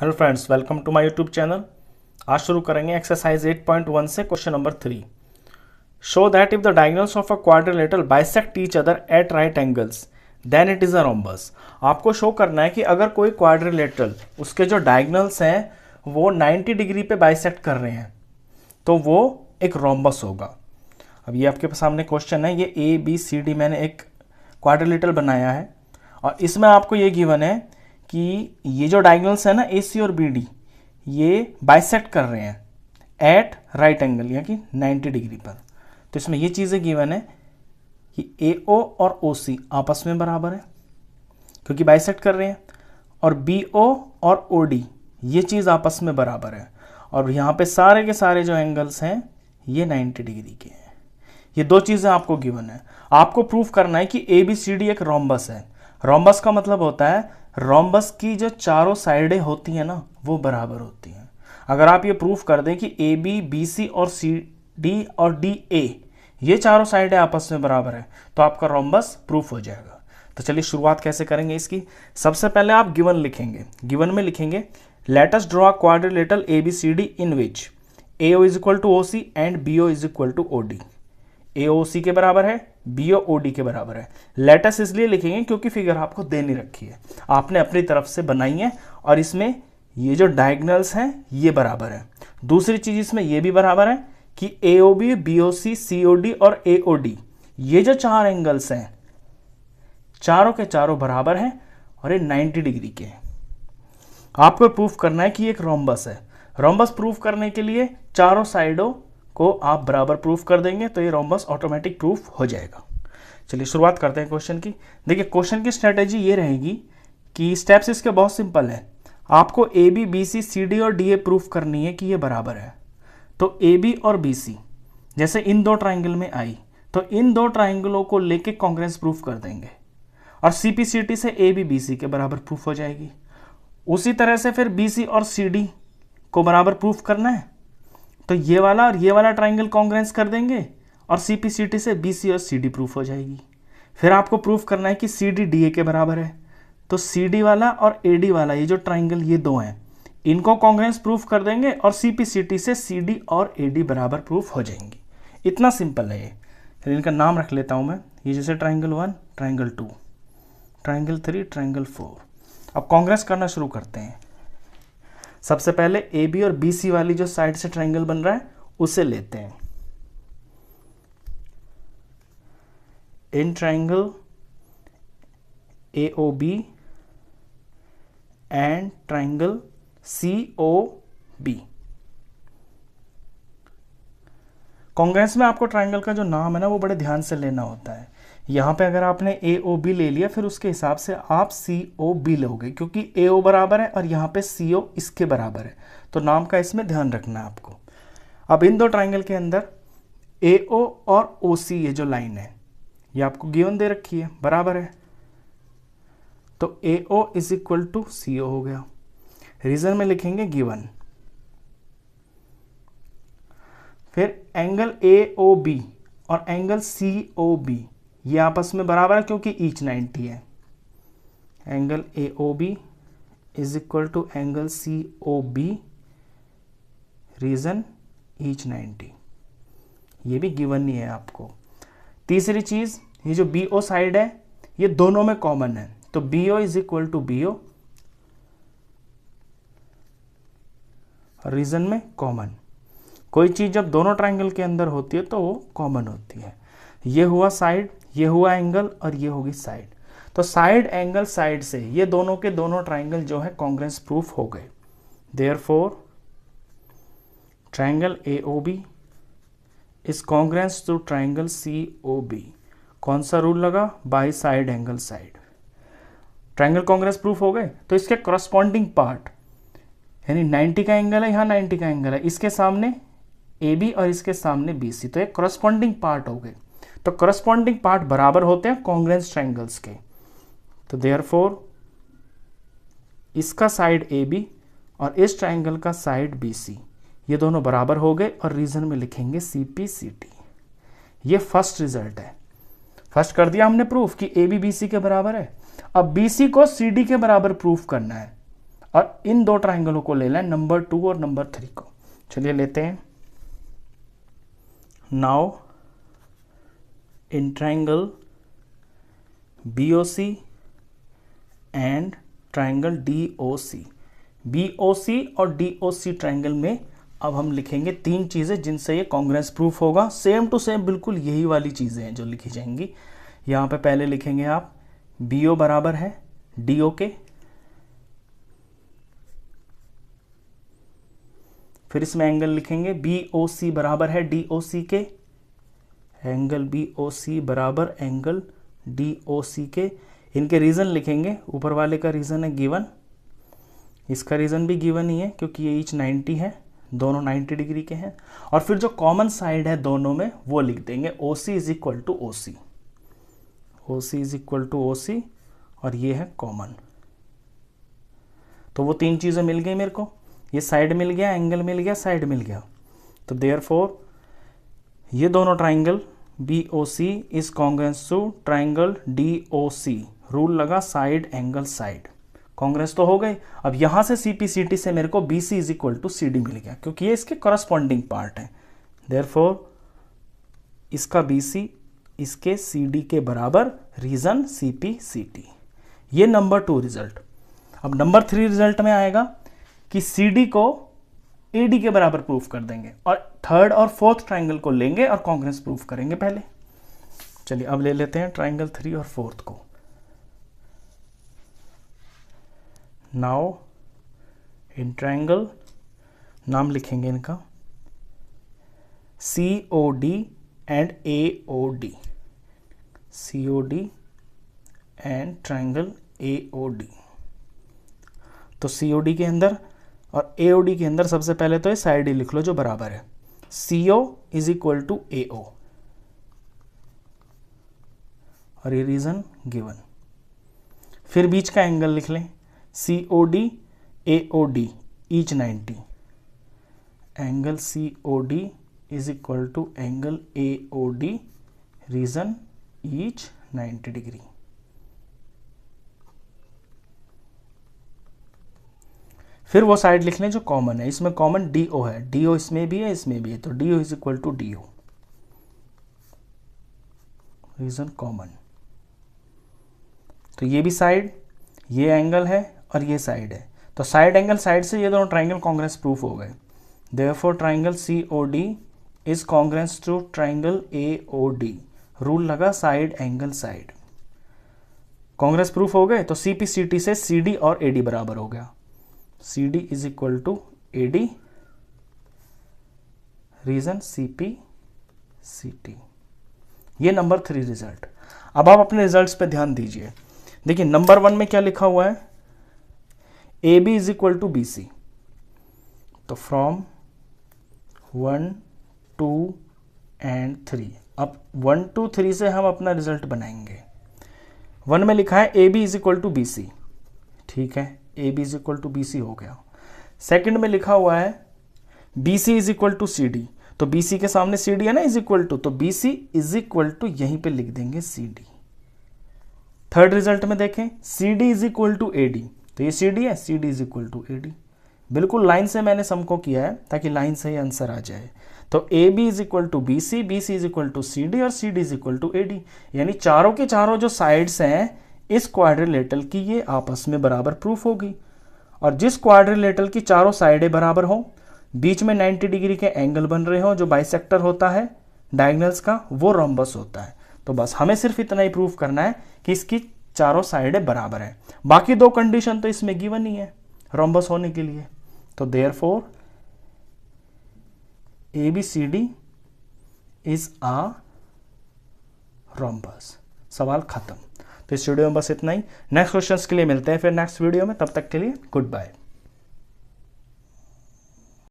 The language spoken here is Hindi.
Hello friends, welcome to my YouTube channel. आज शुरू करेंगे एक्सरसाइज 8.1 से question number 3। Show that if the diagonals of a quadrilateral bisect each other at right angles then it is a rhombus. आपको शो करना है कि अगर कोई क्वाड्रिलेटरल उसके जो डायगोनल्स हैं वो 90 डिग्री पे बाइसेक्ट कर रहे हैं तो वो एक रोम्बस होगा। अब ये आपके सामने क्वेश्चन है, ये ए बी सी डी मैंने एक क्वाड्रिलेटरल बनाया है और इसमें आपको ये गिवन है कि ये जो डायगोनल्स है ना ए सी और बी डी ये बाइसेक्ट कर रहे हैं एट राइट एंगल यानी कि 90 डिग्री पर। तो इसमें ये चीज़ें गिवन है कि ए ओ और ओ सी आपस में बराबर है क्योंकि बाइसेक्ट कर रहे हैं, और बी ओ और ओ डी ये चीज़ आपस में बराबर है, और यहाँ पे सारे के सारे जो एंगल्स हैं ये 90 डिग्री के हैं। ये दो चीज़ें आपको गिवन है। आपको प्रूफ करना है कि ए बी सी डी एक रोम्बस है। रोम्बस का मतलब होता है रोम्बस की जो चारों साइडें होती हैं ना वो बराबर होती हैं। अगर आप ये प्रूफ कर दें कि ए बी बी सी और सी डी और डी ए ये चारों साइडें आपस में बराबर है तो आपका रोम्बस प्रूफ हो जाएगा। तो चलिए शुरुआत कैसे करेंगे इसकी। सबसे पहले आप गिवन लिखेंगे। गिवन में लिखेंगे let us draw quadrilateral A B C D in which A O is equal to O C and B O is equal to O D. A O C के बराबर है, बी ओ ओ डी के बराबर है। लेटस इसलिए लिखेंगे क्योंकि फिगर आपको दे नहीं रखी है, आपने अपनी तरफ से बनाई है और इसमें ये जो डायगोनल्स हैं ये बराबर है। दूसरी चीज इसमें ये भी बराबर है कि ए ओ बी, बी ओ सी, सी ओ डी और ए ओ डी ये जो चार एंगल्स हैं चारों के चारों बराबर हैं और ये 90 डिग्री के हैं। आपको प्रूफ करना है कि एक रोम्बस है। रोम्बस प्रूफ करने के लिए चारों साइडों को आप बराबर प्रूफ कर देंगे तो ये रोम्बस ऑटोमेटिक प्रूफ हो जाएगा। चलिए शुरुआत करते हैं क्वेश्चन की। देखिए क्वेश्चन की स्ट्रेटेजी ये रहेगी कि स्टेप्स इसके बहुत सिंपल है। आपको A B B C C D और डी ए प्रूफ करनी है कि ये बराबर है। तो ए बी और बी सी जैसे इन दो ट्राइंगल में आई तो इन दो ट्राइंगलों को लेके कॉन्ग्रुएंस प्रूफ कर देंगे और सी पी सी टी से ए बी बी सी के बराबर प्रूफ हो जाएगी। उसी तरह से फिर बी सी और सी डी को बराबर प्रूफ करना है तो ये वाला और ये वाला ट्राइंगल कॉन्ग्रुएंस कर देंगे और सी पी सी टी से बी सी और सी डी प्रूफ हो जाएगी। फिर आपको प्रूफ करना है कि सी डी डी ए के बराबर है तो सी डी वाला और ए डी वाला ये जो ट्राइंगल ये दो हैं इनको कॉन्ग्रुएंस प्रूफ कर देंगे और सी पी सी टी से सी डी और ए डी बराबर प्रूफ हो जाएंगी। इतना सिंपल है ये। फिर इनका नाम रख लेता हूँ मैं। ये जैसे ट्राइंगल 1, ट्राइंगल 2, ट्राइंगल 3, ट्राइंगल 4। अब कॉन्ग्रुएंस करना शुरू करते हैं। सबसे पहले ए बी और बी सी वाली जो साइड से ट्राइंगल बन रहा है उसे लेते हैं। In triangle A O B and triangle C O B. Congruence में आपको ट्राइंगल का जो नाम है ना वो बड़े ध्यान से लेना होता है। यहाँ पे अगर आपने ए ओ बी ले लिया फिर उसके हिसाब से आप सी ओ बी लोगे क्योंकि ए ओ बराबर है और यहाँ पे सी ओ इसके बराबर है तो नाम का इसमें ध्यान रखना है आपको। अब इन दो ट्राइंगल के अंदर ए ओ और ओ सी ये जो लाइन है ये आपको गिवन दे रखी है, बराबर है। तो A O is equal to C O हो गया। रीजन में लिखेंगे गिवन। फिर एंगल ए ओ बी और एंगल सी ओ बी ये आपस में बराबर है क्योंकि ईच 90 है। Angle A O B is equal to angle C O B, reason each 90। ये भी गिवन ही है आपको। तीसरी चीज ये जो बी ओ साइड है ये दोनों में कॉमन है तो B O is equal to B O, reason में कॉमन। कोई चीज जब दोनों ट्राइंगल के अंदर होती है तो वो कॉमन होती है। ये हुआ साइड, ये हुआ एंगल और ये होगी साइड। तो साइड एंगल साइड से ये दोनों के दोनों ट्राइंगल जो है कॉन्ग्रुएंस प्रूफ हो गए। Therefore triangle A O B is congruence to triangle C O B. कौन सा रूल लगा? By side angle side. Triangle congruence proof हो गए तो इसके करस्पॉन्डिंग पार्ट यानी 90 का एंगल है, यहाँ 90 का एंगल है, इसके सामने ए बी और इसके सामने बी सी, तो एक करस्पॉन्डिंग पार्ट हो गए। तो करस्पॉन्डिंग पार्ट बराबर होते हैं कॉन्ग्रुएंस ट्राइंगल्स के। तो देयरफॉर इसका साइड ए बी और इस ट्राइंगल का साइड बी सी ये दोनों बराबर हो गए और रीजन में लिखेंगे सी पी सी टी। ये फर्स्ट रिजल्ट है। फर्स्ट कर दिया हमने प्रूफ कि ए बी बी सी के बराबर है। अब बी सी को सी डी के बराबर प्रूफ करना है। और इन दो ट्राइंगलों को लेना है नंबर 2 और नंबर 3 को। चलिए लेते हैं। Now in triangle BOC and triangle DOC, BOC और DOC ट्राइंगल में अब हम लिखेंगे 3 चीज़ें जिनसे ये कॉन्ग्रुएंस प्रूफ होगा। सेम टू सेम बिल्कुल यही वाली चीज़ें हैं जो लिखी जाएंगी। यहाँ पे पहले लिखेंगे आप BO बराबर है DO के, फिर इसमें एंगल लिखेंगे BOC बराबर है DOC के, एंगल BOC बराबर एंगल DOC के। इनके रीज़न लिखेंगे, ऊपर वाले का रीज़न है गिवन, इसका रीज़न भी गिवन ही है क्योंकि ये ईच 90 है, दोनों 90 डिग्री के हैं। और फिर जो कॉमन साइड है दोनों में वो लिख देंगे OC is equal to OC, OC is equal to OC, और ये है कॉमन। तो वो 3 चीज़ें मिल गई मेरे को, ये साइड मिल गया, एंगल मिल गया, साइड मिल गया। तो देयरफॉर ये दोनों triangle BOC is congruence to triangle DOC। Rule लगा साइड एंगल साइड, कॉन्ग्रुएंस तो हो गई। अब यहां से CPCT से मेरे को BC is equal to CD मिल गया क्योंकि ये इसके करस्पॉन्डिंग पार्ट है। देयरफॉर इसका BC इसके CD के बराबर, रीजन CPCT। ये नंबर 2 रिजल्ट। अब नंबर 3 रिजल्ट में आएगा कि CD को AD के बराबर प्रूफ कर देंगे और थर्ड और फोर्थ ट्राइंगल को लेंगे और कॉन्ग्रुएंस प्रूफ करेंगे पहले। चलिए अब ले लेते हैं ट्राइंगल 3 और 4 को। नाउ इन ट्राइंगल, नाम लिखेंगे इनका COD and AOD, COD and triangle AOD। तो COD के अंदर और AOD के अंदर सबसे पहले तो ये साइड ही लिख लो जो बराबर है, CO is equal to AO, और ये रीजन गिवन। फिर बीच का एंगल लिख लें COD AOD each 90, angle COD is equal to angle AOD, reason each 90 degree. फिर वो साइड लिख लें जो कॉमन है, इसमें कॉमन DO है, DO इसमें भी है इसमें भी है, तो DO is equal to DO, reason common. तो ये भी साइड, ये एंगल है और ये साइड है, तो साइड एंगल साइड से ये दोनों ट्राइंगल कॉन्ग्रुएंस प्रूफ हो गए। Therefore triangle COD is congruence to triangle AOD। Rule लगा side angle side, congruence proof हो गए। तो CPCT से CD और AD बराबर हो गया, CD is equal to AD, reason CPCT। ये नंबर 3 रिजल्ट। अब आप अपने रिजल्ट्स पे ध्यान दीजिए। देखिए नंबर 1 में क्या लिखा हुआ है, AB is equal to BC। तो फ्रॉम 1 2 एंड 3, अब 1 2 3 से हम अपना रिजल्ट बनाएंगे। 1 में लिखा है AB is equal to BC, ठीक है, AB is equal to BC हो गया। सेकंड में लिखा हुआ है BC is equal to CD, तो BC के सामने CD है ना इज इक्वल टू, तो BC इज इक्वल टू यहीं पे लिख देंगे CD। थर्ड रिजल्ट में देखें CD is equal to AD, तो ये CD है, CD is equal to AD। बिल्कुल लाइन से मैंने सम को किया है ताकि लाइन से ही आंसर आ जाए। तो AB is equal to BC, BC is equal to CD और CD is equal to AD, यानी चारों के चारों जो साइड्स हैं इस क्वाड्रिलेटरल की ये आपस में बराबर प्रूफ होगी। और जिस क्वाड्रिलेटरल की चारों साइडें बराबर हो, बीच में 90 डिग्री के एंगल बन रहे हो, जो बाइसेक्टर होता है डायगोनल्स का, वो रोम्बस होता है। तो बस हमें सिर्फ इतना ही प्रूफ करना है कि इसकी चारों साइडें बराबर हैं। बाकी 2 कंडीशन तो इसमें गिवन ही है रोम्बस होने के लिए। तो therefore ABCD is a rhombus. सवाल खत्म। तो इस वीडियो में बस इतना ही। नेक्स्ट क्वेश्चंस के लिए मिलते हैं फिर नेक्स्ट वीडियो में, तब तक के लिए गुड बाय।